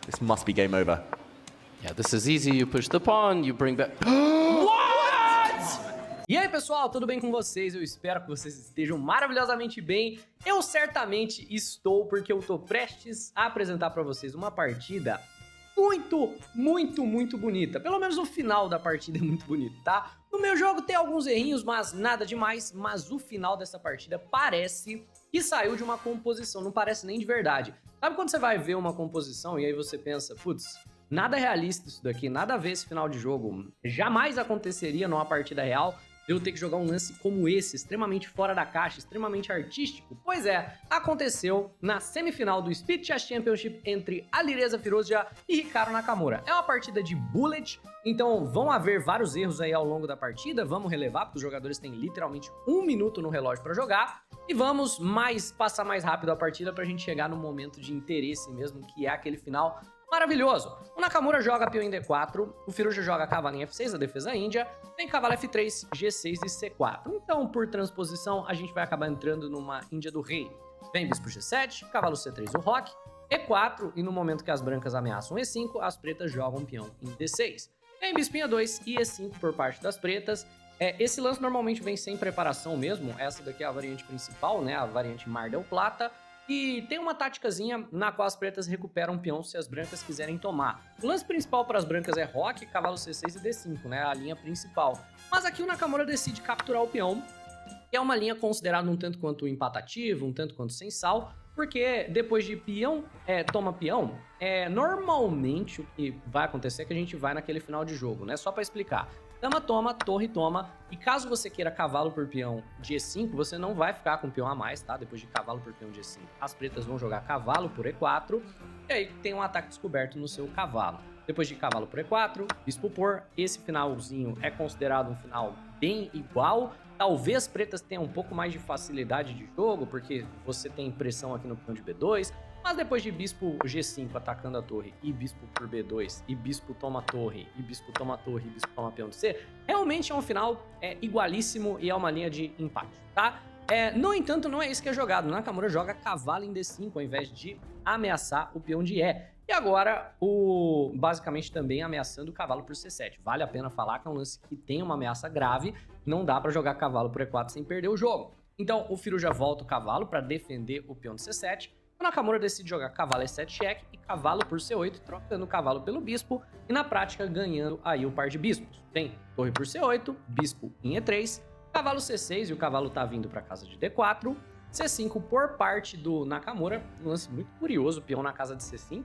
This must be game over. Yeah, this is easy. You push the pawn, you bring back... E aí, pessoal, tudo bem com vocês? Eu espero que vocês estejam maravilhosamente bem. Eu certamente estou, porque eu tô prestes a apresentar pra vocês uma partida muito bonita. Pelo menos o final da partida é muito bonito, tá? No meu jogo tem alguns errinhos, mas nada demais. Mas o final dessa partida parece que saiu de uma composição, não parece nem de verdade. Sabe quando você vai ver uma composição e aí você pensa, putz, nada realista isso daqui, nada a ver esse final de jogo. Jamais aconteceria numa partida real eu ter que jogar um lance como esse, extremamente fora da caixa, extremamente artístico. Pois é, aconteceu na semifinal do Speed Chess Championship entre Alireza Firouzja e Hikaru Nakamura. É uma partida de bullet, então vão haver vários erros aí ao longo da partida, vamos relevar, porque os jogadores têm literalmente 1 minuto no relógio para jogar, e vamos passar mais rápido a partida pra gente chegar no momento de interesse mesmo, que é aquele final maravilhoso. O Nakamura joga peão em D4, o Firouzja joga cavalo em F6, a defesa índia, tem cavalo F3, G6 e C4. Então, por transposição, a gente vai acabar entrando numa índia do rei. Vem bispo G7, cavalo C3 o roque, E4, e no momento que as brancas ameaçam E5, as pretas jogam peão em D6. Vem bispo em A2 e E5 por parte das pretas. Esse lance normalmente vem sem preparação mesmo, essa daqui é a variante principal, né, a variante Mar del Plata. E tem uma táticazinha na qual as pretas recuperam um peão se as brancas quiserem tomar. O lance principal para as brancas é roque, cavalo C6 e D5, né? A linha principal. Mas aqui o Nakamura decide capturar o peão, que é uma linha considerada um tanto quanto empatativa, um tanto quanto sem sal, porque depois de peão toma peão, normalmente o que vai acontecer é que a gente vai naquele final de jogo, né? Só para explicar. Dama toma, torre toma, e caso você queira cavalo por peão de E5, você não vai ficar com peão a mais, tá? Depois de cavalo por peão de E5, as pretas vão jogar cavalo por E4, e aí tem um ataque descoberto no seu cavalo. Depois de cavalo por E4, bispo por, esse finalzinho é considerado um final bem igual. Talvez pretas tenham um pouco mais de facilidade de jogo, porque você tem pressão aqui no peão de B2, mas depois de bispo G5 atacando a torre e bispo por B2, e bispo toma torre, e bispo toma torre, e bispo toma peão de C, realmente é um final igualíssimo e é uma linha de empate, tá? No entanto, não é isso que é jogado. Nakamura joga cavalo em D5 ao invés de ameaçar o peão de E. E agora, basicamente também ameaçando o cavalo por C7. Vale a pena falar que é um lance que tem uma ameaça grave, não dá pra jogar cavalo por E4 sem perder o jogo. Então, o Firouzja volta o cavalo pra defender o peão de C7, o Nakamura decide jogar cavalo E7 cheque e cavalo por C8, trocando o cavalo pelo bispo e na prática ganhando aí o par de bispos. Tem torre por C8, bispo em E3, cavalo C6 e o cavalo tá vindo para casa de D4, C5 por parte do Nakamura, um lance muito curioso, peão na casa de C5,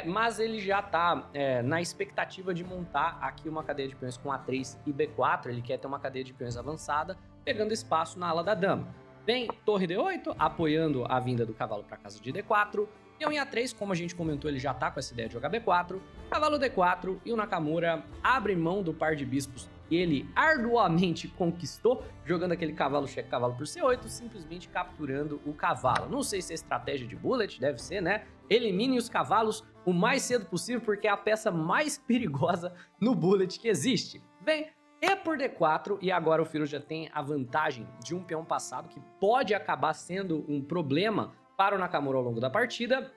mas ele já tá na expectativa de montar aqui uma cadeia de peões com A3 e B4, ele quer ter uma cadeia de peões avançada, pegando espaço na ala da dama. Vem torre D8, apoiando a vinda do cavalo para casa de D4. Peão em A3, como a gente comentou, ele já tá com essa ideia de jogar B4. Cavalo D4 e o Nakamura abre mão do par de bispos que ele arduamente conquistou, jogando aquele cavalo cheque, cavalo por C8, simplesmente capturando o cavalo. Não sei se é estratégia de bullet, deve ser, né? Elimine os cavalos o mais cedo possível, porque é a peça mais perigosa no bullet que existe. Vem E por D4, e agora o Firouzja tem a vantagem de um peão passado, que pode acabar sendo um problema para o Nakamura ao longo da partida,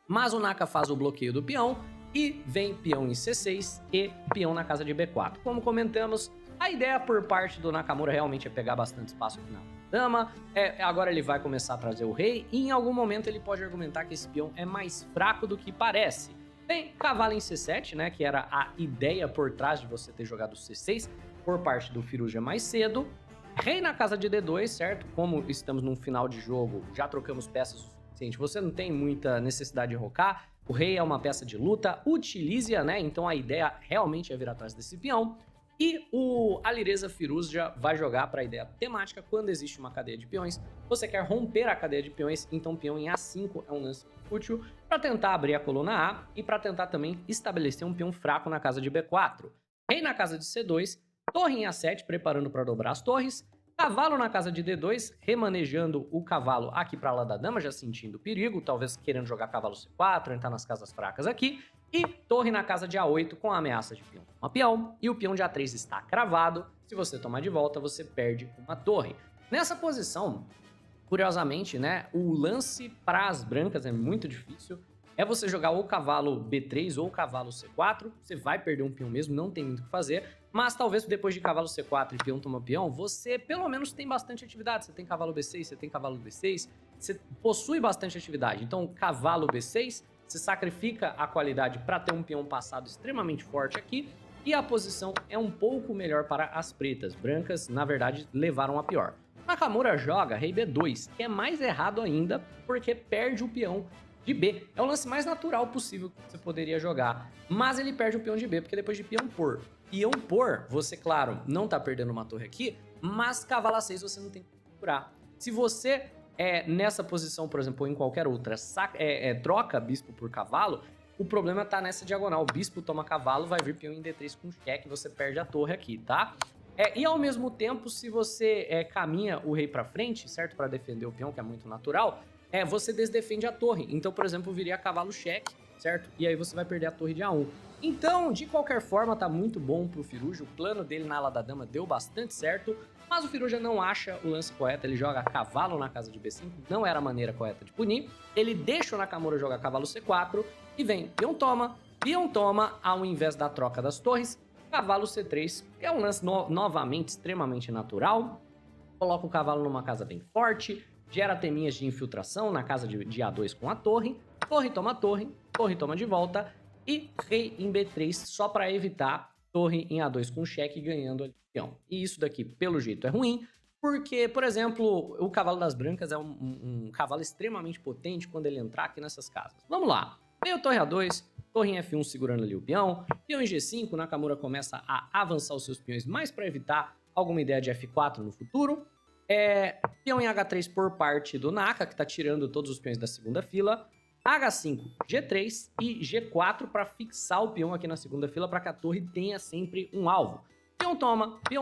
mas o Naka faz o bloqueio do peão, e vem peão em C6 e peão na casa de B4. Como comentamos, a ideia por parte do Nakamura realmente é pegar bastante espaço aqui na dama, agora ele vai começar a trazer o rei, e em algum momento ele pode argumentar que esse peão é mais fraco do que parece. Tem cavalo em C7, né, que era a ideia por trás de você ter jogado C6, por parte do Firouzja mais cedo. Rei na casa de D2, certo? Como estamos num final de jogo, já trocamos peças o suficiente, você não tem muita necessidade de rocar, o rei é uma peça de luta, utilize-a, né? Então a ideia realmente é vir atrás desse peão. E o Alireza Firouzja vai jogar para a ideia temática quando existe uma cadeia de peões. Você quer romper a cadeia de peões, então peão em A5 é um lance útil para tentar abrir a coluna A e para tentar também estabelecer um peão fraco na casa de B4. Rei na casa de C2, torre em A7, preparando para dobrar as torres. Cavalo na casa de D2, remanejando o cavalo aqui para lá da dama, já sentindo perigo, talvez querendo jogar cavalo C4, entrar nas casas fracas aqui. E torre na casa de A8 com a ameaça de peão toma peão. E o peão de A3 está cravado. Se você tomar de volta, você perde uma torre. Nessa posição, curiosamente, né, o lance para as brancas é muito difícil. é você jogar ou cavalo B3 ou cavalo C4, você vai perder um peão mesmo, não tem muito o que fazer, mas talvez depois de cavalo C4 e peão toma peão, você pelo menos tem bastante atividade, você tem cavalo B6, você tem cavalo D6, você possui bastante atividade, então cavalo B6, você sacrifica a qualidade para ter um peão passado extremamente forte aqui, e a posição é um pouco melhor para as pretas. Brancas, na verdade, levaram a pior. Nakamura joga rei B2, que é mais errado ainda, porque perde o peão de B. É o lance mais natural possível que você poderia jogar. Mas ele perde o peão de B, porque depois de peão por, você, claro, não tá perdendo uma torre aqui, mas cavalo A6 você não tem que curar. Se você, nessa posição, por exemplo, ou em qualquer outra, troca bispo por cavalo, o problema tá nessa diagonal. O bispo toma cavalo, vai vir peão em D3 com cheque, você perde a torre aqui, tá? E ao mesmo tempo, se você caminha o rei pra frente, certo? Pra defender o peão, que é muito natural, você desdefende a torre. Então, por exemplo, viria cavalo cheque, certo? E aí você vai perder a torre de A1. Então, de qualquer forma, tá muito bom pro Firuja. O plano dele na ala da dama deu bastante certo, mas o Firuja não acha o lance correto. Ele joga cavalo na casa de B5, não era a maneira correta de punir. Ele deixa o Nakamura jogar cavalo C4 e vem peão toma, ao invés da troca das torres, cavalo C3, que é um lance novamente extremamente natural. Coloca o cavalo numa casa bem forte, gera teminhas de infiltração na casa de A2 com a torre, torre toma de volta, e rei em B3 só para evitar torre em A2 com cheque ganhando ali o peão. E isso daqui, pelo jeito, é ruim, porque, por exemplo, o cavalo das brancas é um cavalo extremamente potente quando ele entrar aqui nessas casas. Vamos lá. Veio torre A2, torre em F1 segurando ali o peão, peão em G5, Nakamura começa a avançar os seus peões mais para evitar alguma ideia de F4 no futuro. Peão em H3 por parte do Naka, que tá tirando todos os peões da segunda fila. H5, G3 e G4 para fixar o peão aqui na segunda fila para que a torre tenha sempre um alvo. Peão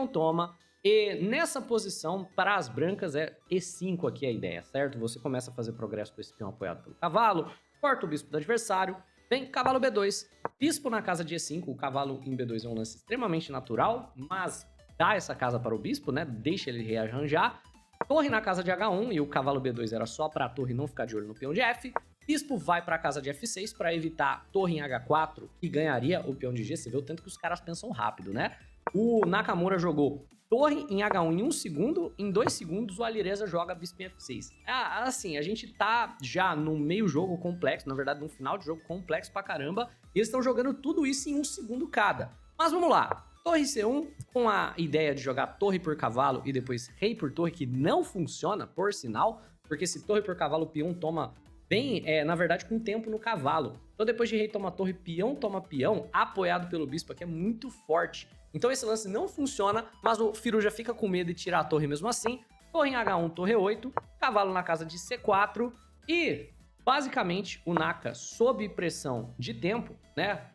toma. E nessa posição, para as brancas, é E5 aqui a ideia, certo? Você começa a fazer progresso com esse peão apoiado pelo cavalo, corta o bispo do adversário, vem cavalo B2, bispo na casa de E5, o cavalo em B2 é um lance extremamente natural, mas dá essa casa para o bispo, né? Deixa ele rearranjar. Torre na casa de H1 e o cavalo B2 era só para a torre não ficar de olho no peão de F. Bispo vai para a casa de F6 para evitar torre em H4, que ganharia o peão de G. Você vê o tanto que os caras pensam rápido, né? O Nakamura jogou torre em H1 em 1 segundo, em 2 segundos o Alireza joga bispo em F6. Assim, a gente tá já no meio jogo complexo, na verdade no final de jogo complexo pra caramba, e eles estão jogando tudo isso em 1 segundo cada. Mas vamos lá, torre C1, com a ideia de jogar torre por cavalo e depois rei por torre, que não funciona, por sinal, porque se torre por cavalo, o peão toma bem, na verdade, com tempo no cavalo. Então depois de rei toma torre, peão toma peão, apoiado pelo bispo aqui, é muito forte. Então esse lance não funciona, mas o Firuja fica com medo de tirar a torre mesmo assim. Torre em H1, torre 8, cavalo na casa de C4 e, basicamente, o Naka, sob pressão de tempo, né,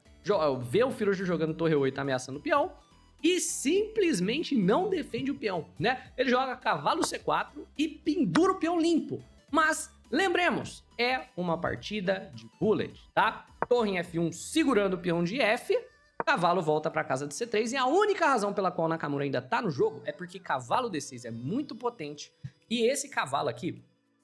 vê o Firuja jogando torre 8 ameaçando o peão e simplesmente não defende o peão, né? Ele joga cavalo C4 e pendura o peão limpo. Mas, lembremos, é uma partida de bullet, tá? Torre em F1 segurando o peão de F, cavalo volta para casa de C3 e a única razão pela qual Nakamura ainda tá no jogo é porque cavalo D6 é muito potente e esse cavalo aqui,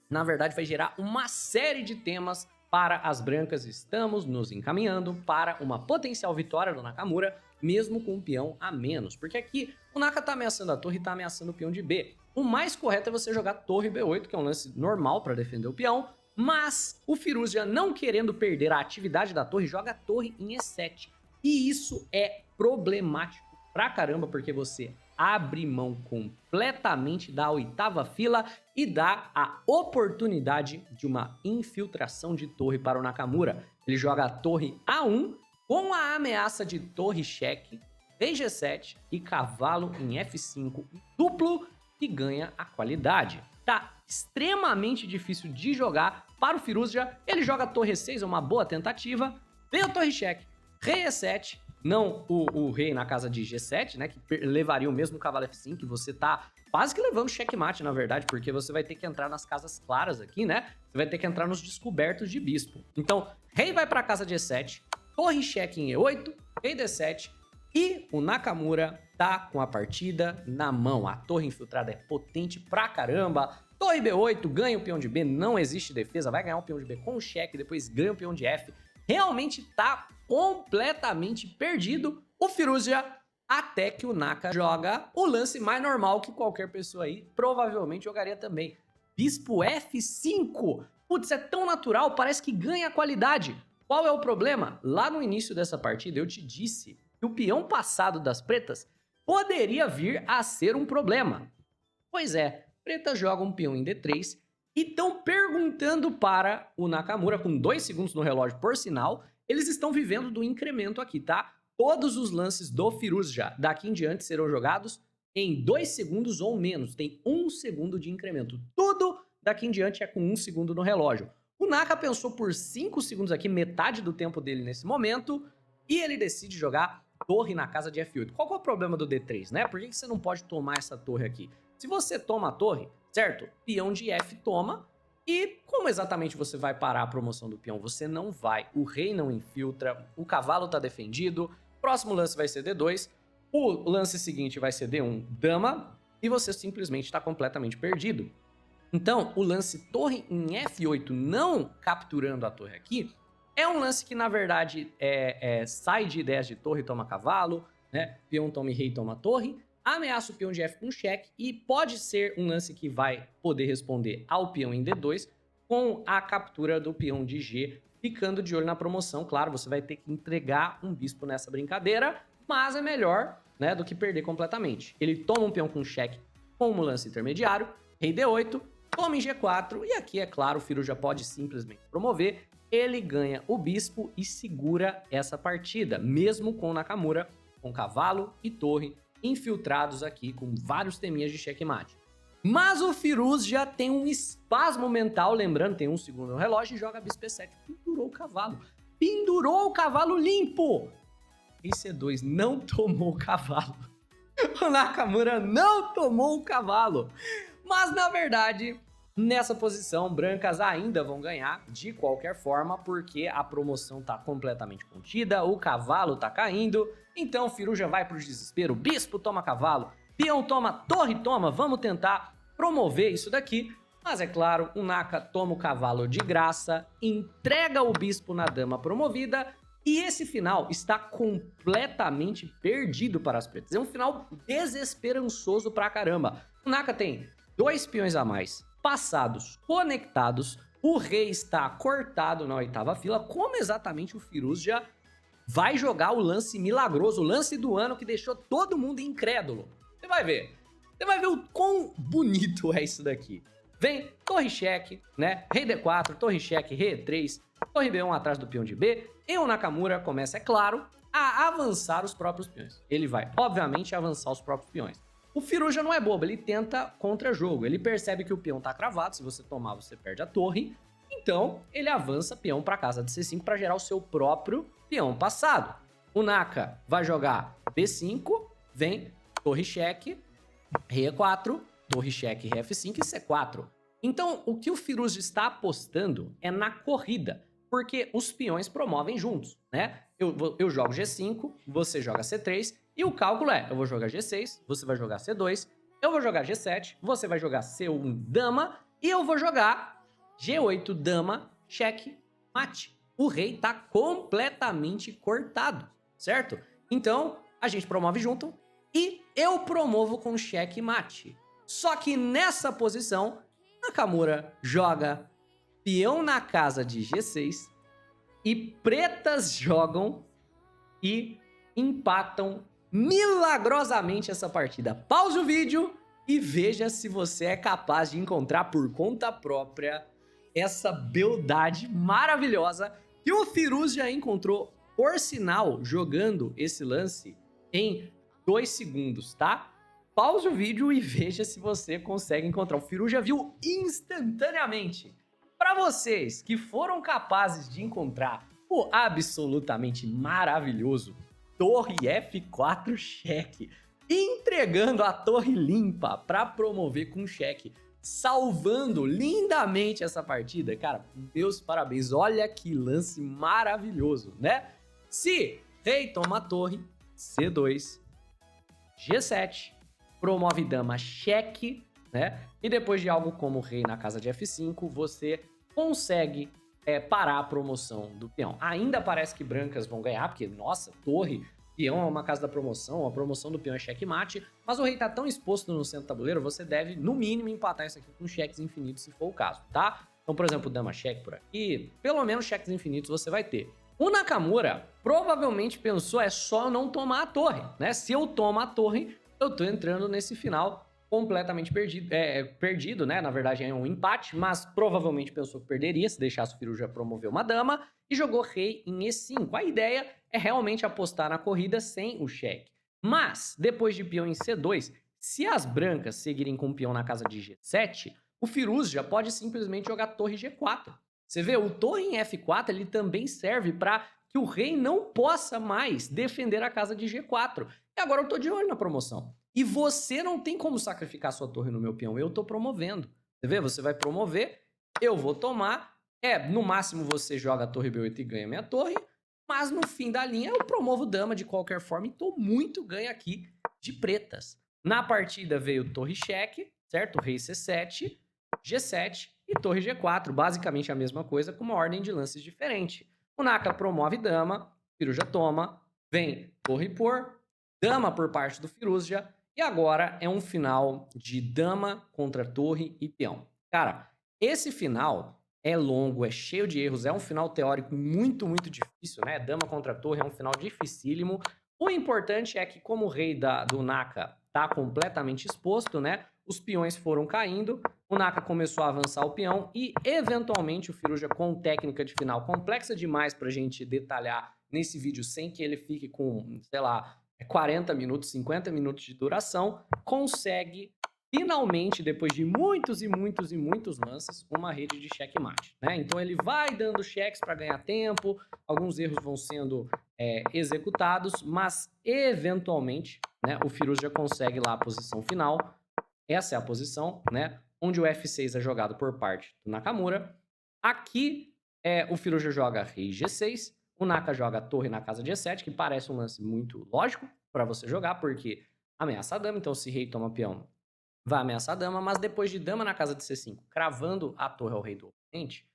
na verdade, vai gerar uma série de temas para as brancas. Estamos nos encaminhando para uma potencial vitória do Nakamura, mesmo com um peão a menos, porque aqui o Naka tá ameaçando a torre e tá ameaçando o peão de B. O mais correto é você jogar torre B8, que é um lance normal para defender o peão, mas o Firuza, não querendo perder a atividade da torre, joga a torre em E7. E isso é problemático pra caramba, porque você abre mão completamente da oitava fila e dá a oportunidade de uma infiltração de torre para o Nakamura. Ele joga a torre A1 com a ameaça de torre cheque, rei G7 e cavalo em F5 duplo, que ganha a qualidade. Tá extremamente difícil de jogar para o Firuza. Ele joga torre E6, é uma boa tentativa. Vem a torre cheque, rei E7, não o rei na casa de G7, né, que levaria o mesmo cavalo F5, que você tá quase que levando checkmate, na verdade, porque você vai ter que entrar nas casas claras aqui, né? Você vai ter que entrar nos descobertos de bispo. Então, rei vai para a casa de E7, torre cheque em E8, rei D7, e o Nakamura tá com a partida na mão. A torre infiltrada é potente pra caramba, Torre B8, ganha o peão de B, não existe defesa, vai ganhar o peão de B com cheque, depois ganha o peão de F. Realmente tá completamente perdido o Firouzja, até que o Naka joga o lance mais normal que qualquer pessoa aí provavelmente jogaria também. Bispo F5. Putz, é tão natural, parece que ganha qualidade. Qual é o problema? Lá no início dessa partida eu te disse que o peão passado das pretas poderia vir a ser um problema. Pois é, pretas jogam um peão em D3 e estão perguntando para o Nakamura, com 2 segundos no relógio por sinal, eles estão vivendo do incremento aqui, tá? Todos os lances do Firouzja daqui em diante serão jogados em 2 segundos ou menos, tem 1 segundo de incremento. Tudo daqui em diante é com 1 segundo no relógio. O Naka pensou por 5 segundos aqui, metade do tempo dele nesse momento, e ele decide jogar torre na casa de F8. Qual que é o problema do D3, né? Por que você não pode tomar essa torre aqui? Se você toma a torre, certo? Peão de F toma, e como exatamente você vai parar a promoção do peão? Você não vai, o rei não infiltra, o cavalo tá defendido, próximo lance vai ser D2, o lance seguinte vai ser D1, dama, e você simplesmente está completamente perdido. Então, o lance torre em F8 não capturando a torre aqui, é um lance que, na verdade, sai de ideias de torre toma cavalo, né? Peão toma e rei toma torre, ameaça o peão de F com cheque, e pode ser um lance que vai poder responder ao peão em D2 com a captura do peão de G, ficando de olho na promoção. Claro, você vai ter que entregar um bispo nessa brincadeira, mas é melhor, né, do que perder completamente. Ele toma um peão com cheque como lance intermediário, rei D8, toma em G4, e aqui, é claro, o Firouzja pode simplesmente promover, ele ganha o bispo e segura essa partida, mesmo com o Nakamura, com cavalo e torre infiltrados aqui, com vários teminhas de checkmate. Mas o Firouzja tem um espasmo mental, lembrando, tem 1 segundo no relógio, e joga bispo E7, pendurou o cavalo. Pendurou o cavalo limpo! Rei C2 não tomou o cavalo. O Nakamura não tomou o cavalo. Mas, na verdade, nessa posição, brancas ainda vão ganhar de qualquer forma, porque a promoção tá completamente contida, o cavalo tá caindo, então o Firouzja vai pro desespero, bispo toma cavalo, peão toma, torre toma, vamos tentar promover isso daqui, mas é claro, o Naka toma o cavalo de graça, entrega o bispo na dama promovida, e esse final está completamente perdido para as pretas. É um final desesperançoso pra caramba. O Naka tem 2 peões a mais, passados, conectados, o rei está cortado na 8ª fila. Como exatamente o Firouzja vai jogar o lance milagroso, o lance do ano que deixou todo mundo incrédulo? Você vai ver o quão bonito é isso daqui. Vem, torre cheque, né, rei D4, torre cheque, rei E3, torre B1 atrás do peão de B, e o Nakamura começa, é claro, a avançar os próprios peões. Ele vai, obviamente, avançar os próprios peões. O Firouzja não é bobo, ele tenta contra-jogo, ele percebe que o peão tá cravado, se você tomar você perde a torre, então ele avança peão para casa de C5 para gerar o seu próprio peão passado. O Naka vai jogar B5, vem torre cheque, rei E4, torre cheque, rei F5 e C4. Então o que o Firouzja está apostando é na corrida, porque os peões promovem juntos, né? Eu jogo G5, você joga C3, e o cálculo é, eu vou jogar G6, você vai jogar C2, eu vou jogar G7, você vai jogar C1 dama, e eu vou jogar G8 dama, cheque, mate. O rei tá completamente cortado, certo? Então, a gente promove junto, e eu promovo com cheque mate. Só que nessa posição, Nakamura joga peão na casa de G6, e pretas jogam e empatam milagrosamente essa partida. Pause o vídeo e veja se você é capaz de encontrar por conta própria essa beldade maravilhosa que o Firouzja encontrou, por sinal, jogando esse lance em 2 segundos, tá? Pause o vídeo e veja se você consegue encontrar. O Firouzja viu instantaneamente. Para vocês que foram capazes de encontrar o absolutamente maravilhoso torre F4 cheque, entregando a torre limpa para promover com cheque, salvando lindamente essa partida, cara, meus parabéns, olha que lance maravilhoso, né? Se rei toma a torre, C2, G7, promove dama cheque, né? E depois de algo como rei na casa de F5, você consegue parar a promoção do peão. Ainda parece que brancas vão ganhar, porque, nossa, torre, peão é uma casa da promoção, a promoção do peão é checkmate, mas o rei tá tão exposto no centro do tabuleiro, você deve, no mínimo, empatar isso aqui com cheques infinitos, se for o caso, tá? Então, por exemplo, dama cheque por aqui, pelo menos cheques infinitos você vai ter. O Nakamura provavelmente pensou, é só eu não tomar a torre, né? Se eu tomo a torre, eu tô entrando nesse final completamente perdido, né? Na verdade é um empate, mas provavelmente pensou que perderia se deixasse o Firuja promover uma dama e jogou rei em E5. A ideia é realmente apostar na corrida sem o cheque. Mas, depois de peão em C2, se as brancas seguirem com o peão na casa de G7, o Firuja pode simplesmente jogar torre G4. Você vê, o torre em F4 ele também serve para que o rei não possa mais defender a casa de G4. E agora eu tô de olho na promoção. E você não tem como sacrificar sua torre no meu peão, eu tô promovendo. Você vê, você vai promover, eu vou tomar. No máximo você joga a torre B8 e ganha minha torre, mas no fim da linha eu promovo dama de qualquer forma e tô muito ganho aqui de pretas. Na partida veio torre cheque, certo? Rei C7, G7 e torre G4, basicamente a mesma coisa com uma ordem de lances diferente. O Naka promove dama, Firuja toma, vem torre por, dama por parte do Firuja, e agora é um final de dama contra torre e peão. Cara, esse final é longo, é cheio de erros, é um final teórico muito, muito difícil, né? Dama contra torre é um final dificílimo. O importante é que como o rei do Naka tá completamente exposto, né? Os peões foram caindo, o Naka começou a avançar o peão e, eventualmente, o Firuja, com técnica de final complexa demais pra gente detalhar nesse vídeo sem que ele fique com, sei lá, 40 minutos, 50 minutos de duração, consegue, finalmente, depois de muitos e muitos e muitos lances, uma rede de checkmate, né? Então ele vai dando cheques para ganhar tempo, alguns erros vão sendo executados, mas, eventualmente, né, o Firuja consegue lá a posição final. Essa é a posição, né, onde o F6 é jogado por parte do Nakamura. Aqui, o Firuja joga rei G6, o Naka joga torre na casa de E7, que parece um lance muito lógico para você jogar, porque ameaça a dama, então se rei toma peão, vai ameaçar a dama, mas depois de dama na casa de C5, cravando a torre ao rei do oponente,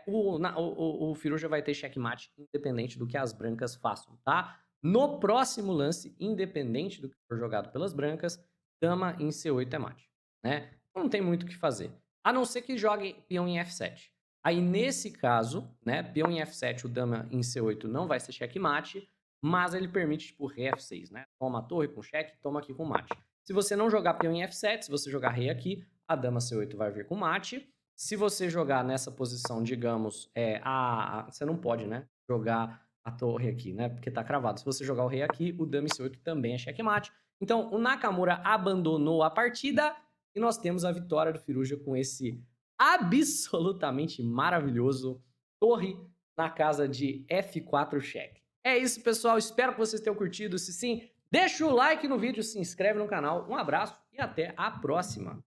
o Firuja vai ter checkmate independente do que as brancas façam, tá? No próximo lance, independente do que for jogado pelas brancas, dama em C8 é mate, né? Não tem muito o que fazer. A não ser que jogue peão em F7. Aí, nesse caso, né, peão em F7, o dama em C8 não vai ser checkmate, mas ele permite, tipo, rei F6, né? Toma a torre com cheque, toma aqui com mate. Se você não jogar peão em F7, se você jogar rei aqui, a dama C8 vai vir com mate. Se você jogar nessa posição, digamos, você não pode, né, jogar a torre aqui, né, porque tá cravado. Se você jogar o rei aqui, o dama em C8 também é checkmate. Então, o Nakamura abandonou a partida e nós temos a vitória do Firuja com esse absolutamente maravilhoso torre na casa de F4 cheque. É isso, pessoal. Espero que vocês tenham curtido. Se sim, deixa o like no vídeo, se inscreve no canal. Um abraço e até a próxima.